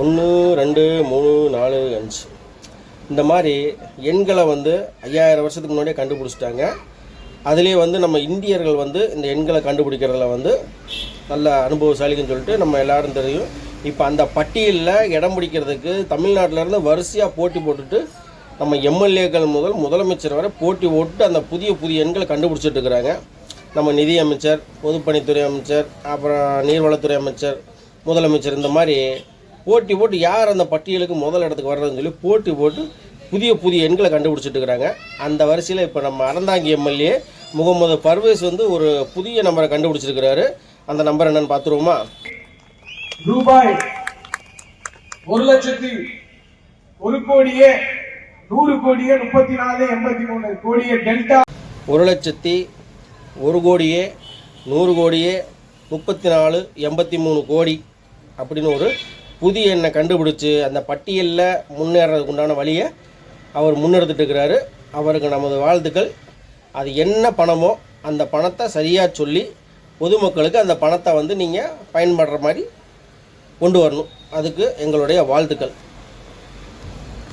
1 2 3 4 5 இந்த மாதிரி எண்களை வந்து 5000 வருஷத்துக்கு முன்னாடியே கண்டுபிடிச்சிட்டாங்க. அதுலேயே வந்து நம்ம இந்தியர்கள் வந்து இந்த எண்களை கண்டுபிடிக்கிறதுல வந்து நல்ல அனுபவசாலின்னு சொல்லிட்டு நம்ம எல்லோரும் தெரியும். இப்போ அந்த பட்டியலில் இடம் பிடிக்கிறதுக்கு தமிழ்நாட்டிலேருந்து வரிசையாக போட்டி போட்டுட்டு நம்ம எம்எல்ஏக்கள் முதல் முதலமைச்சர் வரை போட்டி போட்டு அந்த புதிய எண்களை கண்டுபிடிச்சிட்டு இருக்கிறாங்க. நம்ம நிதியமைச்சர், பொதுப்பணித்துறை அமைச்சர், அப்புறம் நீர்வளத்துறை அமைச்சர், முதலமைச்சர், இந்த மாதிரி போட்டி போட்டு யார் அந்த பட்டியலுக்கு முதல் இடத்துக்கு வர்றதுன்னு சொல்லி போட்டி போட்டு புதிய எண்களை கண்டுபிடிச்சிட்டு இருக்கிறாங்க. அந்த வரிசையில் இப்போ நம்ம அறந்தாங்கி எம்எல்ஏ முகமது பர்வேஸ் வந்து ஒரு புதிய நம்பரை கண்டுபிடிச்சிருக்கிறாரு. அந்த நம்பர் என்னன்னு பார்த்துருவோமா? ரூபாய் 1,01,100,100,84,83 டெல்டா 1,01,100,100,84,83 அப்படின்னு ஒரு புதிய எண்ணை கண்டுபிடிச்சி அந்த பட்டியலில் முன்னேறதுக்கு உண்டான வழியை அவர் முன்னெடுத்துட்டு இருக்கிறாரு. அவருக்கு நமது வாழ்த்துக்கள். அது என்ன பணமோ அந்த பணத்தை சரியாக சொல்லி பொதுமக்களுக்கு அந்த பணத்தை வந்து நீங்கள் பயன்படுற மாதிரி கொண்டு வரணும். அதுக்கு எங்களுடைய வாழ்த்துக்கள்.